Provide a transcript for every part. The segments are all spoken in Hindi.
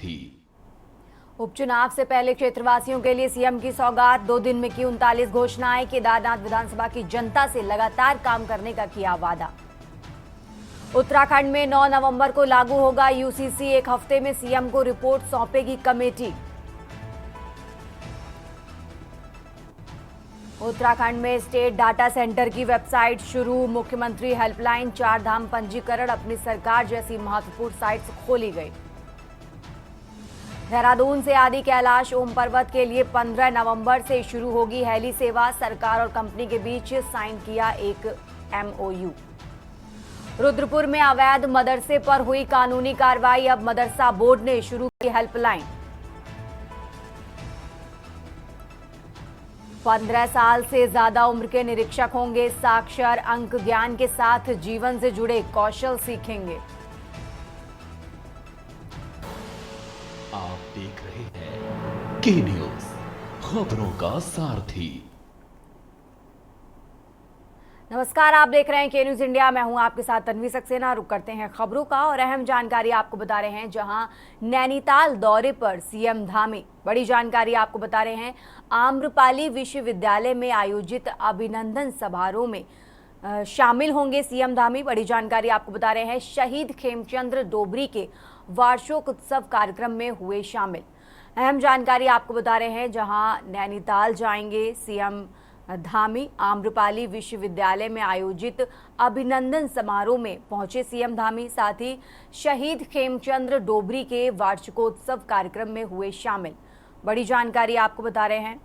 सारथी। उपचुनाव से पहले क्षेत्रवासियों के लिए सीएम की सौगात, 2 दिन में की 39 घोषणाएं। केदारनाथ विधानसभा की जनता से लगातार काम करने का किया वादा। उत्तराखंड में 9 नवंबर को लागू होगा यूसीसी, 1 हफ्ते में सीएम को रिपोर्ट सौंपेगी कमेटी। उत्तराखंड में स्टेट डाटा सेंटर की वेबसाइट शुरू, मुख्यमंत्री हेल्पलाइन, 4 धाम पंजीकरण अपनी सरकार जैसी महत्वपूर्ण साइट्स खोली गई। देहरादून से आदि कैलाश ओम पर्वत के लिए 15 नवंबर से शुरू होगी हेली सेवा, सरकार और कंपनी के बीच साइन किया एक एमओयू। रुद्रपुर में अवैध मदरसे पर हुई कानूनी कार्रवाई, अब मदरसा बोर्ड ने शुरू की हेल्पलाइन। 15 साल से ज्यादा उम्र के निरीक्षक होंगे साक्षर, अंक ज्ञान के साथ जीवन से जुड़े कौशल सीखेंगे। आप देख रहे हैं के न्यूज, खबरों का सारथी। नमस्कार, आप देख रहे हैं के न्यूज इंडिया। मैं हूं आपके साथ तन्वी सक्सेना। रुक करते हैं खबरों का और अहम जानकारी आपको बता रहे हैं। जहां नैनीताल दौरे पर सीएम धामी, बड़ी जानकारी आपको बता रहे हैं। आम्रपाली विश्वविद्यालय में आयोजित अभिनंदन समारोह में शामिल होंगे सीएम धामी। बड़ी जानकारी आपको बता रहे हैं। शहीद खेमचंद्र डोबरी के वार्षिकोत्सव कार्यक्रम में हुए शामिल। अहम जानकारी आपको बता रहे हैं। जहां नैनीताल जाएंगे सीएम धामी, आम्रपाली विश्वविद्यालय में आयोजित अभिनंदन समारोह में पहुंचे सीएम धामी। साथ ही शहीद खेमचंद्र डोबरी के वार्षिकोत्सव कार्यक्रम में हुए शामिल। बड़ी जानकारी आपको बता रहे हैं।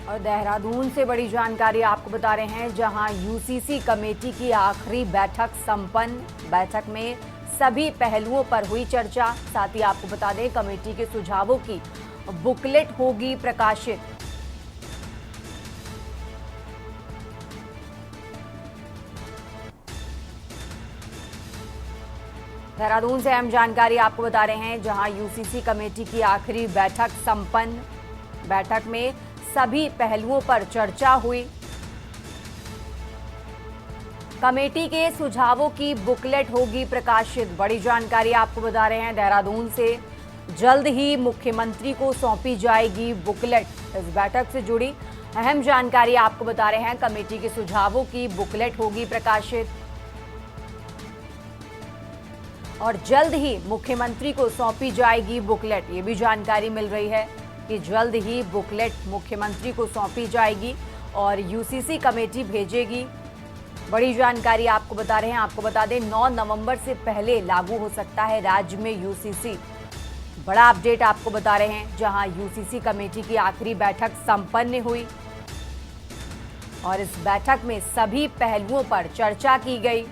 और देहरादून से बड़ी जानकारी आपको बता रहे हैं। जहां यूसीसी कमेटी की आखिरी बैठक संपन्न, बैठक में सभी पहलुओं पर हुई चर्चा। साथ ही आपको बता दें, कमेटी के सुझावों की बुकलेट होगी प्रकाशित। देहरादून से अहम जानकारी आपको बता रहे हैं। जहां यूसीसी कमेटी की आखिरी बैठक संपन्न, बैठक में सभी पहलुओं पर चर्चा हुई। कमेटी के सुझावों की बुकलेट होगी प्रकाशित। बड़ी जानकारी आपको बता रहे हैं। देहरादून से जल्द ही मुख्यमंत्री को सौंपी जाएगी बुकलेट। इस बैठक से जुड़ी अहम जानकारी आपको बता रहे हैं। कमेटी के सुझावों की बुकलेट होगी प्रकाशित और जल्द ही मुख्यमंत्री को सौंपी जाएगी बुकलेट। ये भी जानकारी मिल रही है कि जल्द ही बुकलेट मुख्यमंत्री को सौंपी जाएगी और यूसीसी कमेटी भेजेगी। बड़ी जानकारी आपको बता रहे हैं। आपको बता दें, 9 नवंबर से पहले लागू हो सकता है राज्य में यूसीसी। बड़ा अपडेट आपको बता रहे हैं। जहां यूसीसी कमेटी की आखिरी बैठक संपन्न हुई और इस बैठक में सभी पहलुओं पर चर्चा की गई।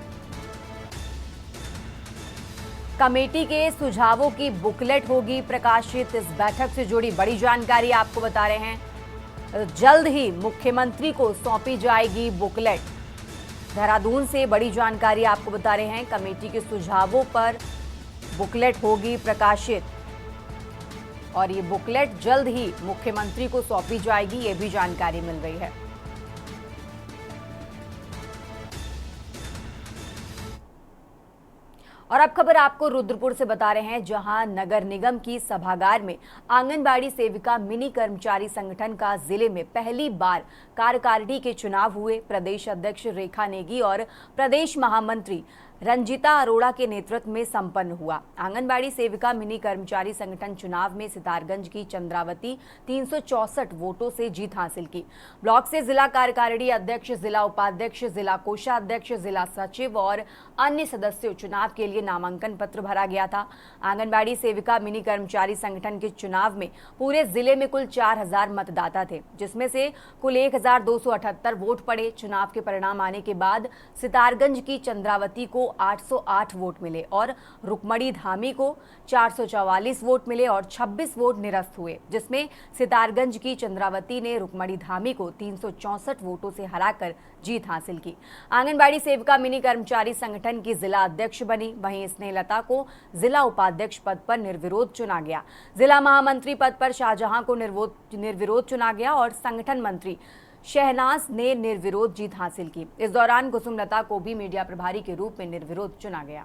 कमेटी के सुझावों की बुकलेट होगी प्रकाशित। इस बैठक से जुड़ी बड़ी जानकारी आपको बता रहे हैं। जल्द ही मुख्यमंत्री को सौंपी जाएगी बुकलेट। देहरादून से बड़ी जानकारी आपको बता रहे हैं। कमेटी के सुझावों पर बुकलेट होगी प्रकाशित और ये बुकलेट जल्द ही मुख्यमंत्री को सौंपी जाएगी। ये भी जानकारी मिल रही है। और अब खबर आपको रुद्रपुर से बता रहे हैं। जहां नगर निगम की सभागार में आंगनबाड़ी सेविका मिनी कर्मचारी संगठन का जिले में पहली बार कार्यकारिणी के चुनाव हुए। प्रदेश अध्यक्ष रेखा नेगी और प्रदेश महामंत्री रंजिता अरोड़ा के नेतृत्व में संपन्न हुआ। आंगनबाड़ी सेविका मिनी कर्मचारी संगठन चुनाव में सितारगंज की चंद्रावती 364 वोटों से जीत हासिल की। ब्लॉक से जिला कार्यकारिणी अध्यक्ष, जिला उपाध्यक्ष, जिला कोषाध्यक्ष, जिला सचिव और अन्य सदस्यों चुनाव के लिए नामांकन पत्र भरा गया था। आंगनबाड़ी सेविका मिनी कर्मचारी संगठन के चुनाव में पूरे जिले में कुल 4000 मतदाता थे, जिसमें से कुल 1278 वोट पड़े। चुनाव के परिणाम आने के बाद सितारगंज की चंद्रावती को 808 वोट मिले और रुकमणी धामी को 444 वोट मिले और 26 वोट निरस्त हुए, जिसमें सितारगंज की चंद्रावती ने रुकमणी धामी को 364 वोटों से हराकर जीत हासिल की। आंगनबाड़ी सेविका मिनी कर्मचारी संगठन की जिला अध्यक्ष बनी। वहीं स्नेहलता को जिला उपाध्यक्ष पद पर निर्विरोध चुना गया। जिला महामंत्री पद पर शाहजहां को निर्विरोध चुना गया और संगठन मंत्री शहनाज ने निर्विरोध जीत हासिल की। इस दौरान कुसुमलता को भी मीडिया प्रभारी के रूप में निर्विरोध चुना गया।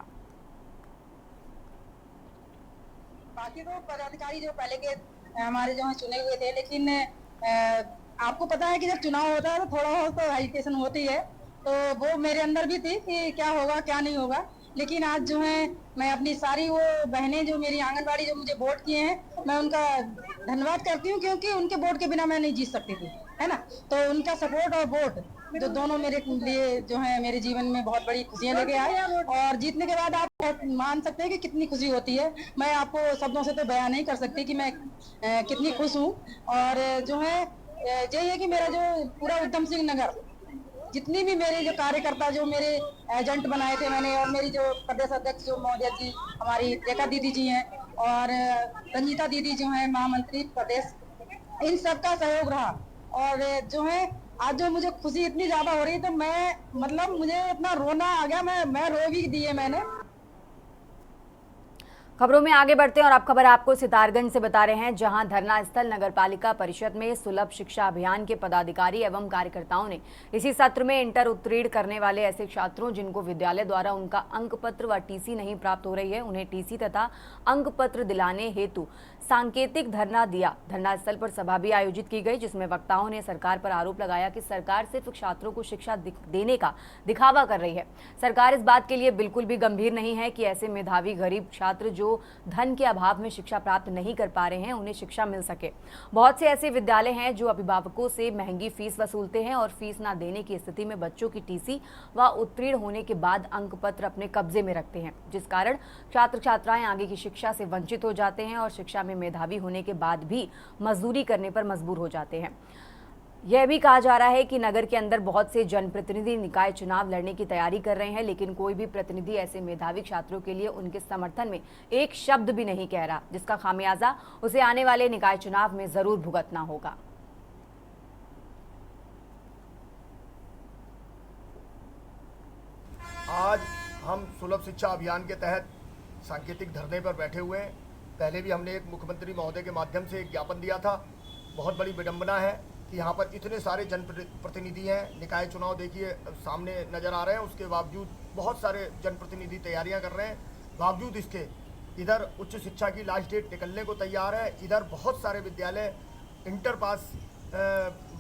बाकी तो पदाधिकारी जो पहले के हमारे जो चुने हुए थे, लेकिन आपको पता है कि जब चुनाव होता है तो थोड़ा बहुत तो हेजिटेशन होती है, तो वो मेरे अंदर भी थी कि क्या होगा क्या नहीं होगा। लेकिन आज जो है मैं अपनी सारी वो बहनें जो मेरी आंगनबाड़ी जो मुझे वोट किए हैं, मैं उनका धन्यवाद करती हूँ, क्योंकि उनके वोट के बिना मैं नहीं जीत सकती थी, है ना। तो उनका सपोर्ट और वोट जो दोनों मेरे लिए जो है मेरे जीवन में बहुत बड़ी खुशियां लेके आए। और जीतने के बाद आप मान सकते हैं कि कितनी खुशी होती है। मैं आपको शब्दों से तो बयान नहीं कर सकती कि मैं कितनी खुश हूँ। और जो है यही है कि मेरा जो पूरा उधम सिंह नगर जितनी भी मेरे जो कार्यकर्ता जो मेरे एजेंट बनाए थे मैंने, और मेरी जो प्रदेश अध्यक्ष जो महोदय जी हमारी रेखा दीदी जी हैं और रंजीता दीदी जो है महामंत्री प्रदेश, इन सबका सहयोग रहा। और जो है आज जो मुझे खुशी इतनी ज्यादा हो रही है, तो मैं मतलब मुझे इतना रोना आ गया, मैं रो भी दी है मैंने। खबरों में आगे बढ़ते हैं और अब खबर आपको सितारगंज से बता रहे हैं, जहां धरना स्थल नगरपालिका परिषद में सुलभ शिक्षा अभियान के पदाधिकारी एवं कार्यकर्ताओं ने इसी सत्र में इंटर उत्तीर्ण करने वाले ऐसे छात्रों जिनको विद्यालय द्वारा उनका अंक पत्र व टीसी नहीं प्राप्त हो रही है, उन्हें टीसी तथा अंक पत्र दिलाने हेतु सांकेतिक धरना दिया। धरना स्थल पर सभा भी आयोजित की गई, जिसमें वक्ताओं ने सरकार पर आरोप लगाया कि सरकार सिर्फ छात्रों को शिक्षा देने का दिखावा कर रही है। सरकार इस बात के लिए बिल्कुल भी गंभीर नहीं है कि ऐसे मेधावी गरीब छात्र जो धन के अभाव में शिक्षा प्राप्त नहीं कर पा रहे हैं, उन्हें शिक्षा मिल सके। बहुत से ऐसे विद्यालय हैं जो अभिभावकों से महंगी फीस वसूलते हैं और फीस ना देने की स्थिति में बच्चों की टीसी व उत्तीर्ण होने के बाद अंक पत्र अपने कब्जे में रखते हैं, जिस कारण छात्र छात्राएं आगे की शिक्षा से वंचित हो जाते हैं और शिक्षा में मेधावी होने के बाद भी मजदूरी करने पर मजबूर हो जाते हैं। यह भी कहा जा रहा है कि नगर के अंदर बहुत से जनप्रतिनिधि निकाय चुनाव लड़ने की तैयारी कर रहे हैं, लेकिन कोई भी प्रतिनिधि ऐसे मेधावी छात्रों के लिए उनके समर्थन में एक शब्द भी नहीं कह रहा, जिसका खामियाजा उसे आने वाले निकाय चुनाव में जरूर भुगतना होगा। आज हम सुलभ शिक्षा अभियान के तहत सांकेतिक धरने पर बैठे हुए हैं। पहले भी हमने एक मुख्यमंत्री महोदय के माध्यम से एक ज्ञापन दिया था। बहुत बड़ी विडंबना है कि यहाँ पर इतने सारे जनप्रतिनिधि हैं, निकाय चुनाव देखिए सामने नज़र आ रहे हैं, उसके बावजूद बहुत सारे जनप्रतिनिधि तैयारियां कर रहे हैं। बावजूद इसके इधर उच्च शिक्षा की लास्ट डेट निकलने को तैयार है, इधर बहुत सारे विद्यालय इंटर पास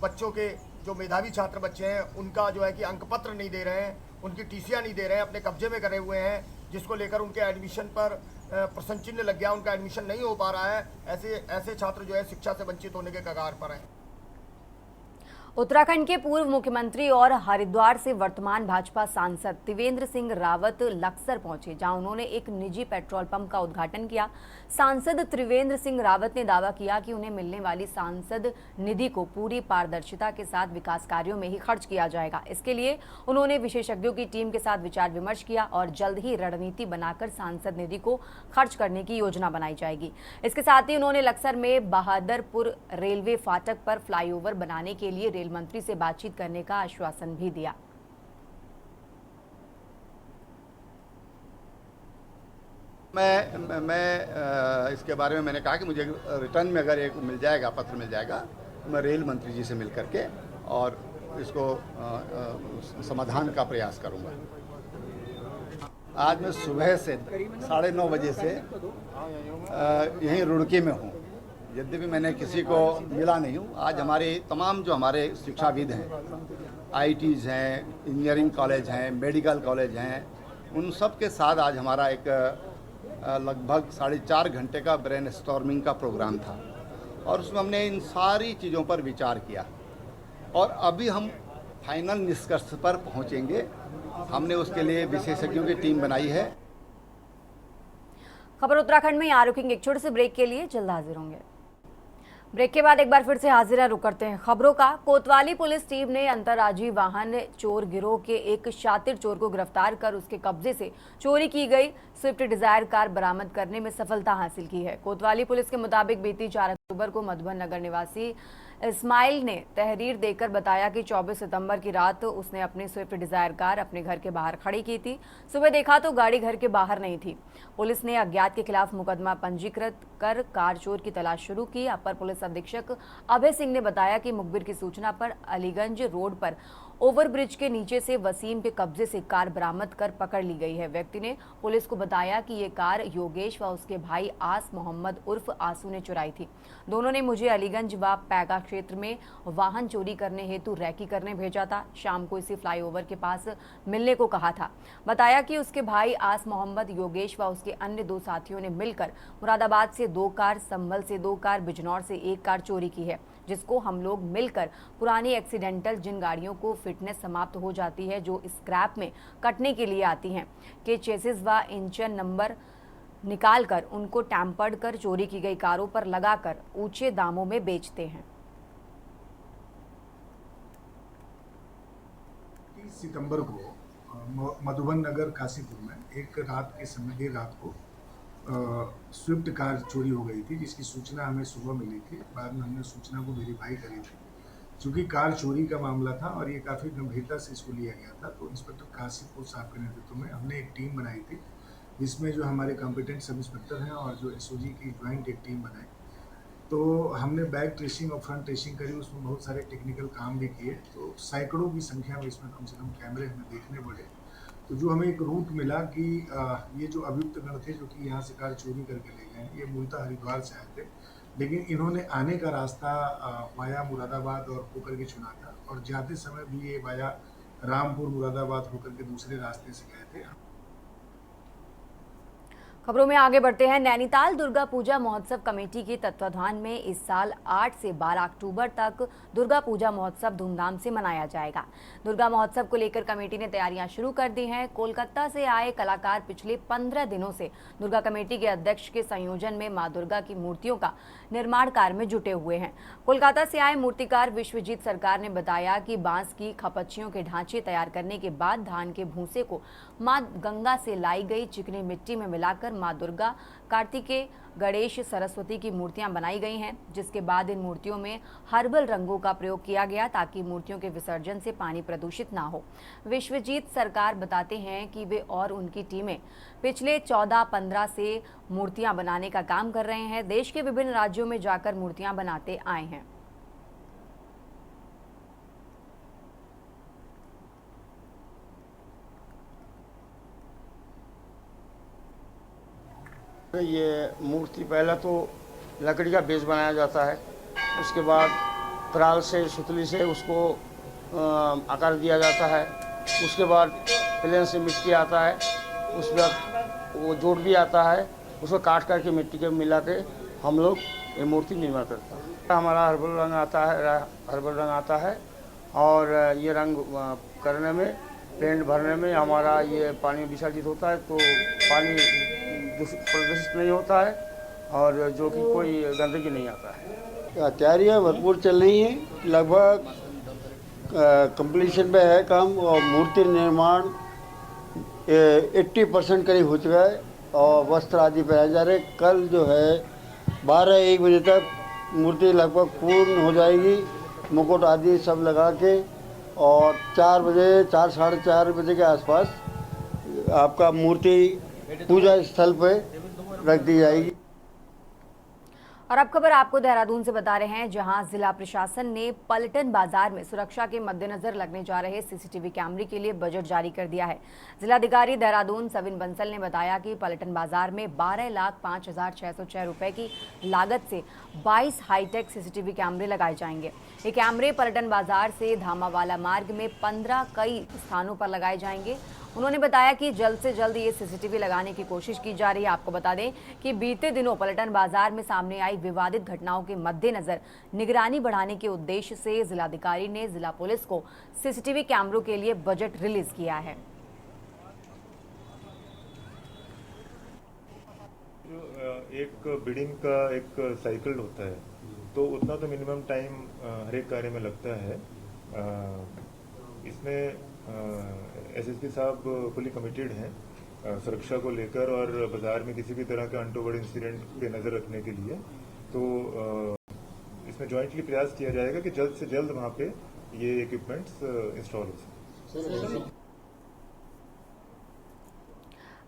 बच्चों के जो मेधावी छात्र बच्चे हैं उनका जो है कि अंक पत्र नहीं दे रहे हैं, उनकी टीसियाँ नहीं दे रहे हैं, अपने कब्जे में करे हुए हैं, जिसको लेकर उनके एडमिशन पर प्रश्न चिन्ह लग गया, उनका एडमिशन नहीं हो पा रहा है। ऐसे छात्र जो है शिक्षा से वंचित होने के कगार पर हैं। उत्तराखंड के पूर्व मुख्यमंत्री और हरिद्वार से वर्तमान भाजपा सांसद त्रिवेंद्र सिंह रावत लक्सर पहुंचे, जहां उन्होंने एक निजी पेट्रोल पंप का उद्घाटन किया। सांसद त्रिवेंद्र सिंह रावत ने दावा किया कि उन्हें मिलने वाली सांसद निधि को पूरी पारदर्शिता के साथ विकास कार्यों में ही खर्च किया जाएगा। इसके लिए उन्होंने विशेषज्ञों की टीम के साथ विचार विमर्श किया और जल्द ही रणनीति बनाकर सांसद निधि को खर्च करने की योजना बनाई जाएगी। इसके साथ ही उन्होंने लक्सर में बहादुरपुर रेलवे फाटक पर फ्लाईओवर बनाने के लिए रेल मंत्री से बातचीत करने का आश्वासन भी दिया। मैं इसके बारे में मैंने कहा कि मुझे रिटर्न में अगर एक मिल जाएगा, पत्र मिल जाएगा, मैं रेल मंत्री जी से मिल करके और इसको समाधान का प्रयास करूंगा। आज मैं सुबह से 9:30 बजे से यहीं रुड़की में हूँ। यद्यपि मैंने किसी को मिला नहीं हूँ। आज हमारे तमाम जो हमारे शिक्षाविद हैं, आईटीज़ हैं, इंजीनियरिंग कॉलेज हैं, मेडिकल कॉलेज हैं, उन सब के साथ आज हमारा एक लगभग 4.5 घंटे का ब्रेन स्टॉर्मिंग का प्रोग्राम था और उसमें हमने इन सारी चीज़ों पर विचार किया और अभी हम फाइनल निष्कर्ष पर पहुँचेंगे। हमने उसके लिए विशेषज्ञों की टीम बनाई है। खबर उत्तराखंड में यहाँ रुकेंगे एक छोटे से ब्रेक के लिए, जल्द हाजिर होंगे। ब्रेक के बाद एक बार फिर से हाजिर है, रुक करते हैं खबरों का। कोतवाली पुलिस टीम ने अंतर्राज्यीय वाहन चोर गिरोह के एक शातिर चोर को गिरफ्तार कर उसके कब्जे से चोरी की गई स्विफ्ट डिजायर कार बरामद करने में सफलता हासिल की है। कोतवाली पुलिस के मुताबिक बीती 4 अक्टूबर को मधुबन नगर निवासी इस्माइल ने तहरीर देकर बताया कि 24 सितंबर की रात उसने अपनी स्विफ्ट डिजायर कार अपने घर के बाहर खड़ी की थी। सुबह देखा तो गाड़ी घर के बाहर नहीं थी। पुलिस ने अज्ञात के खिलाफ मुकदमा पंजीकृत कर कार चोर की तलाश शुरू की। अपर पुलिस अधीक्षक अभय सिंह ने बताया कि मुखबिर की सूचना पर अलीगंज रोड पर ओवरब्रिज के नीचे से वसीम के कब्जे से कार बरामद कर पकड़ ली गई है। व्यक्ति ने पुलिस को बताया कि ये कार योगेश व उसके भाई आस मोहम्मद उर्फ आंसू ने चुराई थी। दोनों ने मुझे अलीगंज व पैगा क्षेत्र में वाहन चोरी करने हेतु रैकी करने भेजा था। शाम को इसी फ्लाईओवर के पास मिलने को कहा था। बताया कि उसके भाई आस मोहम्मद, योगेश व उसके अन्य 2 साथियों ने मिलकर मुरादाबाद से 2 कार, संभल से 2 कार, बिजनौर से 1 कार चोरी की है, जिसको हम लोग मिलकर पुरानी एक्सीडेंटल जिन गाड़ियों को फिटनेस समाप्त हो जाती है, जो स्क्रैप में कटने के लिए आती हैं, के चेसिस व इंजन नंबर निकालकर उनको टैम्पर्ड कर चोरी की गई कारों पर लगाकर ऊंचे दामों में बेचते हैं। 30 सितंबर को मधुबन नगर काशीपुर में एक रात के समय देर रात को स्विफ्ट कार चोरी हो गई थी, जिसकी सूचना हमें सुबह मिली थी। बाद में हमने सूचना को वेरीफाई करी थी। चूँकि कार चोरी का मामला था और ये काफ़ी गंभीरता से इसको लिया गया था, तो इंस्पेक्टर काशीपुर साहब के नेतृत्व में हमने एक टीम बनाई थी, जिसमें जो हमारे कॉम्पिटेंट सब इंस्पेक्टर हैं और जो एसओजी की ज्वाइंट एक टीम बनाई। तो हमने बैक ट्रेसिंग और फ्रंट ट्रेसिंग करी, उसमें बहुत सारे टेक्निकल काम भी किए। तो सैकड़ों की संख्या में इसमें कम से कम कैमरे हमें देखने पड़े। तो जो हमें एक रूट मिला कि ये जो अभियुक्त गण थे जो कि यहाँ से कार चोरी करके ले गए, ये मूलतः हरिद्वार से आए थे, लेकिन इन्होंने आने का रास्ता वाया मुरादाबाद और होकर के चुना था, और जाते समय भी ये वाया रामपुर मुरादाबाद होकर के दूसरे रास्ते से गए थे। खबरों में आगे बढ़ते हैं। नैनीताल दुर्गा पूजा महोत्सव कमेटी के तत्वाधान में इस साल 8 से 12 अक्टूबर तक दुर्गा पूजा महोत्सव धूमधाम से मनाया जाएगा। दुर्गा महोत्सव को लेकर कमेटी ने तैयारियां शुरू कर दी हैं। कोलकाता से आए कलाकार पिछले 15 दिनों से दुर्गा कमेटी के अध्यक्ष के संयोजन में मां दुर्गा की मूर्तियों का निर्माण कार्य में जुटे हुए हैं। कोलकाता से आए मूर्तिकार विश्वजीत सरकार ने बताया कि बांस की खपच्चियों के ढांचे तैयार करने के बाद धान के भूसे को मां गंगा से लाई गई चिकनी मिट्टी में मिलाकर मां दुर्गा, कार्तिकेय, गणेश, सरस्वती की मूर्तियां बनाई गई हैं, जिसके बाद इन मूर्तियों में हर्बल रंगों का प्रयोग किया गया ताकि मूर्तियों के विसर्जन से पानी प्रदूषित ना हो। विश्वजीत सरकार बताते हैं कि वे और उनकी टीमें पिछले 14-15 से मूर्तियां बनाने का काम कर रहे हैं। देश के विभिन्न राज्यों में जाकर मूर्तियां बनाते आए हैं। ये मूर्ति पहले तो लकड़ी का बेस बनाया जाता है, उसके बाद पराल से, सुतली से उसको आकार दिया जाता है। उसके बाद प्लेन से मिट्टी आता है, उसमें वो जोड़ भी आता है, उसको काट करके मिट्टी के मिला के हम लोग ये मूर्ति निर्माण करते हैं। हमारा हर्बल रंग आता है और ये रंग करने में, पेंट भरने में हमारा ये पानी विसर्जित होता है, तो पानी प्रदूषित नहीं होता है और जो कि कोई गंदगी नहीं आता है। तैयारियाँ भरपूर चल रही हैं, लगभग कंप्लीशन पे है काम, और मूर्ति निर्माण 80% करीब हो चुका है और वस्त्र आदि पहनाए जा रहे। कल जो है 12-1 बजे तक मूर्ति लगभग पूर्ण हो जाएगी, मुकुट आदि सब लगा के, और 4 बजे, 4-4:30 बजे के आसपास आपका मूर्ति पूजा स्थल पर रख दी जाएगी। और अब खबर आपको देहरादून से बता रहे हैं, जहां जिला प्रशासन ने पलटन बाजार में सुरक्षा के मद्देनजर लगने जा रहे सीसीटीवी कैमरे के लिए बजट जारी कर दिया है। जिलाधिकारी देहरादून सविन बंसल ने बताया कि पलटन बाजार में 12,05,606 रुपए की लागत से 22 हाईटेक सीसीटीवी कैमरे लगाए जाएंगे। ये कैमरे पलटन बाजार से धामावाला मार्ग में 15 कई स्थानों पर लगाए जाएंगे। उन्होंने बताया कि जल्द से जल्द ये सीसीटीवी लगाने की कोशिश की जा रही है। आपको बता दें कि बीते दिनों पलटन बाजार में सामने आई विवादित घटनाओं के मद्देनजर निगरानी बढ़ाने के उद्देश्य से जिलाधिकारी ने जिला पुलिस को सीसीटीवी कैमरों के लिए बजट रिलीज किया है। एक बिडिंग का एक साइकिल होता है, तो उतना तो मिनिमम टाइम हर एक कार्य में लगता है। इसमें एसएसपी साहब फुली कमिटेड हैं सुरक्षा को लेकर और बाजार में किसी भी तरह का अनटोवर्ड इंसिडेंट पे नज़र रखने के लिए। तो इसमें जॉइंटली प्रयास किया जाएगा कि जल्द से जल्द वहाँ पे ये इक्विपमेंट्स इंस्टॉल हो सके।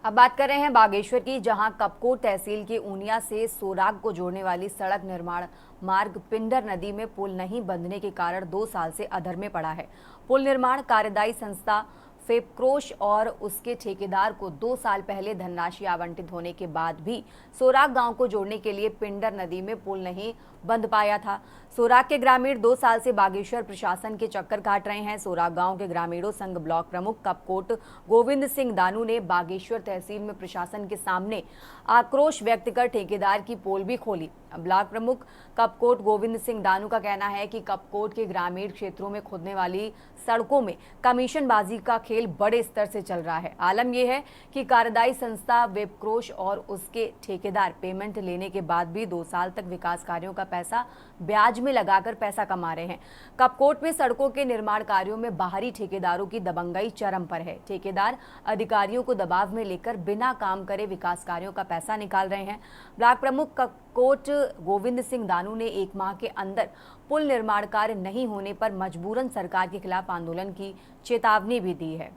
अब बात कर रहे हैं बागेश्वर की, जहां कपकोट तहसील के ऊनिया से सोराग को जोड़ने वाली सड़क निर्माण मार्ग पिंडर नदी में पुल नहीं बंधने के कारण 2 साल से अधर में पड़ा है। पुल निर्माण कार्यदायी संस्था फेपक्रोश और उसके ठेकेदार को 2 साल पहले धनराशि आवंटित होने के बाद भी सोराग गांव को जोड़ने के लिए पिंडर नदी में पुल नहीं बंध पाया था। सोराग के ग्रामीण 2 साल से बागेश्वर प्रशासन के चक्कर काट रहे हैं। सोराग गांव के ग्रामीणों संघ ब्लॉक प्रमुख कपकोट गोविंद सिंह दानू ने बागेश्वर तहसील में प्रशासन के सामने आक्रोश व्यक्त कर ठेकेदार की पोल भी खोली। ब्लॉक प्रमुख कपकोट गोविंद सिंह दानू का कहना है कि कपकोट के ग्रामीण क्षेत्रों में खुदने वाली सड़कों में कमीशनबाजी का खेल बड़े स्तर से चल रहा है। आलम यह है कि कार्यदायी संस्था वेबक्रोश और उसके ठेकेदार पेमेंट लेने के बाद भी 2 साल तक विकास कार्यों का पैसा ब्याज में लगाकर पैसा कमा रहे हैं। कपकोट में सड़कों के निर्माण कार्यों में बाहरी ठेकेदारों की दबंगई चरम पर है। ठेकेदार अधिकारियों को दबाव में लेकर बिना काम करे विकास कार्यों का पैसा निकाल रहे हैं। ब्लॉक प्रमुख कपकोट गोविंद सिंह दानू ने 1 माह के अंदर पुल निर्माण कार्य नहीं होने पर मजबूरन सरकार के खिलाफ आंदोलन की चेतावनी भी दी है।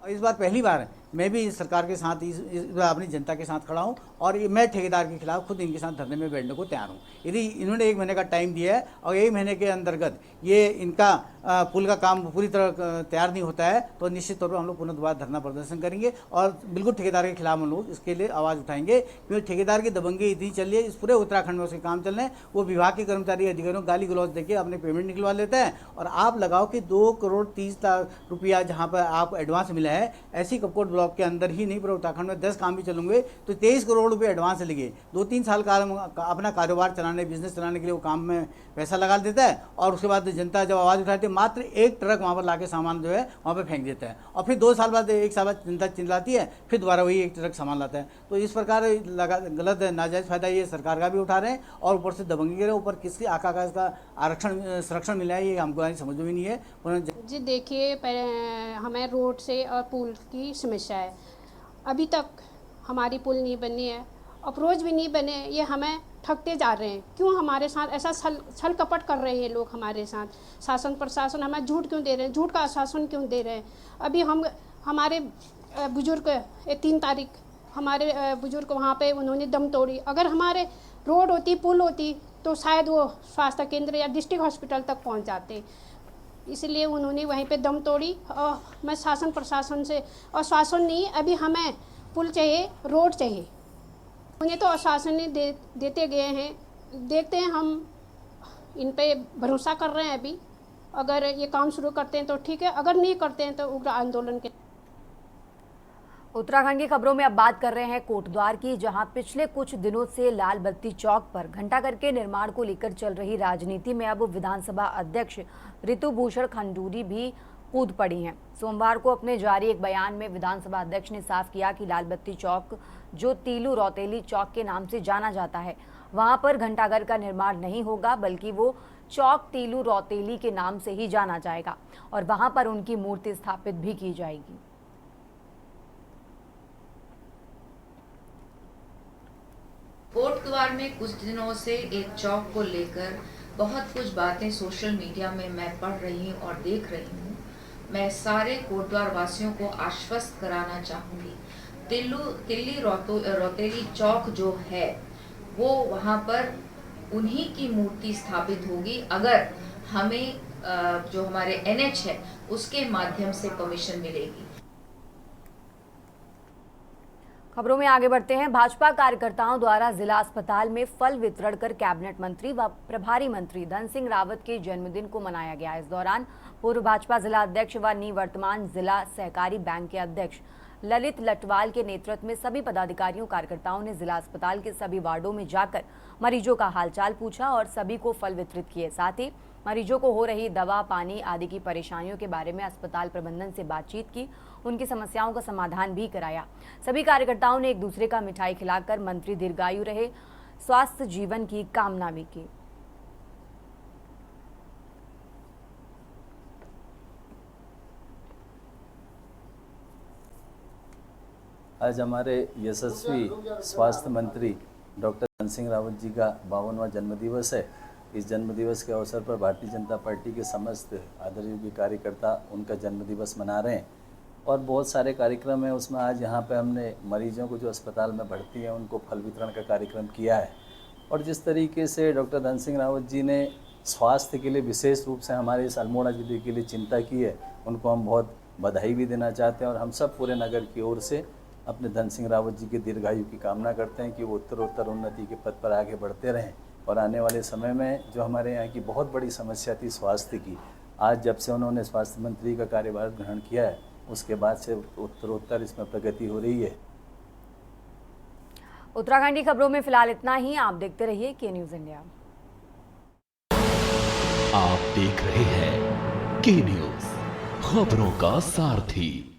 इस बार पहली बार मैं भी सरकार के साथ इस अपनी जनता के साथ खड़ा हूँ और मैं ठेकेदार के खिलाफ खुद इनके साथ धरने में बैठने को तैयार हूँ। यदि इन्होंने 1 महीने का टाइम दिया है और 1 महीने के अंतर्गत ये इनका पुल का काम पूरी तरह तैयार नहीं होता है तो निश्चित तौर पर हम लोग पुनः दोबारा धरना प्रदर्शन करेंगे और बिल्कुल ठेकेदार के खिलाफ हम लोग इसके लिए आवाज़ उठाएंगे, क्योंकि ठेकेदार की दबंगी इतनी चल रही है। इस पूरे उत्तराखंड में उसके काम चल रहे हैं। वो विभाग के कर्मचारी अधिकारियों गाली गलौज देके अपने पेमेंट निकलवा लेते हैं और आप लगाओ कि 2 करोड़ 30 लाख रुपया जहाँ पर आपको एडवांस मिला है, ऐसी कपकोट ब्लॉक के अंदर ही नहीं पूरे उत्तराखंड में 10 काम भी चलेंगे तो 23 करोड़ रुपये एडवांस लगे। 2-3 साल का अपना कारोबार चलाने बिजनेस चलाने के लिए वो काम में पैसा लगा देता है और उसके बाद जनता जब आवाज़ उठाती है मात्र 1 ट्रक वहाँ पर लाके सामान जो है वहाँ पर फेंक देता है और फिर 2 साल बाद 1 साल बाद जनता चिल्लाती है, फिर दोबारा वही 1 ट्रक सामान लाता है। तो इस प्रकार गलत नाजायज़ फायदा ये सरकार का भी उठा रहे हैं और ऊपर से दबंगी कर रहे हैं। ऊपर किसकी आका का इसका आरक्षण संरक्षण मिला है ये हमको समझ में नहीं है। जी देखिए, हमें रोड से और पुल की समस्या है। अभी तक हमारी पुल नहीं बनी है, अप्रोच भी नहीं बने। ये हमें ठगते जा रहे हैं। क्यों हमारे साथ ऐसा छल कपट कर रहे हैं ये लोग हमारे साथ? शासन प्रशासन हमें झूठ क्यों दे रहे हैं, झूठ का आश्वासन क्यों दे रहे हैं? अभी हमारे बुजुर्ग 3 तारीख हमारे बुजुर्ग वहाँ पे उन्होंने दम तोड़ी। अगर हमारे रोड होती, पुल होती तो शायद वो स्वास्थ्य केंद्र या डिस्ट्रिक्ट हॉस्पिटल तक पहुँच जाते। इसलिए उन्होंने वहीं पे दम तोड़ी। और मैं शासन प्रशासन से आश्वासन नहीं, अभी हमें पुल चाहिए, रोड चाहिए। उन्हें तो आश्वासन देते गए हैं। देखते हैं, हम इन पे भरोसा कर रहे हैं। अभी अगर ये काम शुरू करते हैं तो ठीक है, अगर नहीं करते हैं तो उग्र आंदोलन के। उत्तराखंड की खबरों में अब बात कर रहे हैं कोटद्वार की, जहां पिछले कुछ दिनों से लाल बत्ती चौक पर घंटाघर के निर्माण को लेकर चल रही राजनीति में अब विधानसभा अध्यक्ष ऋतु भूषण खंडूरी भी कूद पड़ी हैं। सोमवार को अपने जारी एक बयान में विधानसभा अध्यक्ष ने साफ किया कि लाल बत्ती चौक, जो तीलू रौतेली चौक के नाम से जाना जाता है, वहां पर घंटाघर का निर्माण नहीं होगा, बल्कि वो चौक तीलू रौतेली के नाम से ही जाना जाएगा और वहां पर उनकी मूर्ति स्थापित भी की जाएगी। कोटद्वार में कुछ दिनों से एक चौक को लेकर बहुत कुछ बातें सोशल मीडिया में मैं पढ़ रही हूँ और देख रही हूँ। मैं सारे कोटद्वार वासियों को आश्वस्त कराना चाहूँगी, तिल्ली रौतेली चौक जो है वो वहाँ पर उन्हीं की मूर्ति स्थापित होगी अगर हमें जो हमारे NH है उसके माध्यम से परमिशन मिलेगी। खबरों में आगे बढ़ते हैं। भाजपा कार्यकर्ताओं द्वारा जिला अस्पताल में फल वितरण कर कैबिनेट मंत्री व प्रभारी मंत्री धन सिंह रावत के जन्मदिन को मनाया गया। इस दौरान पूर्व भाजपा जिला अध्यक्ष व निवर्तमान जिला सहकारी बैंक के अध्यक्ष ललित लटवाल के नेतृत्व में सभी पदाधिकारियों कार्यकर्ताओं ने जिला अस्पताल के सभी वार्डों में जाकर मरीजों का हालचाल पूछा और सभी को फल वितरित किए। साथ ही मरीजों को हो रही दवा, पानी आदि की परेशानियों के बारे में अस्पताल प्रबंधन से बातचीत की, उनकी समस्याओं का समाधान भी कराया। सभी कार्यकर्ताओं ने एक दूसरे का मिठाई खिलाकर मंत्री दीर्घायु रहे, स्वस्थ जीवन की कामना भी की। आज हमारे यशस्वी स्वास्थ्य मंत्री डॉक्टर धन सिंह रावत जी का 52वां जन्मदिवस है। इस जन्मदिवस के अवसर पर भारतीय जनता पार्टी के समस्त आदरणीय कार्यकर्ता उनका जन्मदिवस मना रहे हैं और बहुत सारे कार्यक्रम हैं। उसमें आज यहाँ पे हमने मरीजों को जो अस्पताल में भर्ती हैं उनको फल वितरण का कार्यक्रम किया है। और जिस तरीके से डॉक्टर धन सिंह रावत जी ने स्वास्थ्य के लिए विशेष रूप से हमारे इस अल्मोड़ा जिले के लिए चिंता की है, उनको हम बहुत बधाई भी देना चाहते हैं और हम सब पूरे नगर की ओर से अपने धन सिंह रावत जी के दीर्घायु की कामना करते हैं कि वो उत्तरोत्तर उन्नति के पथ पर आगे बढ़ते रहें और आने वाले समय में जो हमारे यहाँ की बहुत बड़ी समस्या थी स्वास्थ्य की, आज जब से उन्होंने स्वास्थ्य मंत्री का कार्यभार ग्रहण किया है उसके बाद से उत्तरोत्तर इसमें प्रगति हो रही है। उत्तराखंड की खबरों में फिलहाल इतना ही। आप देखते रहिए के न्यूज़ इंडिया। आप देख रहे हैं के न्यूज़, खबरों का सारथी।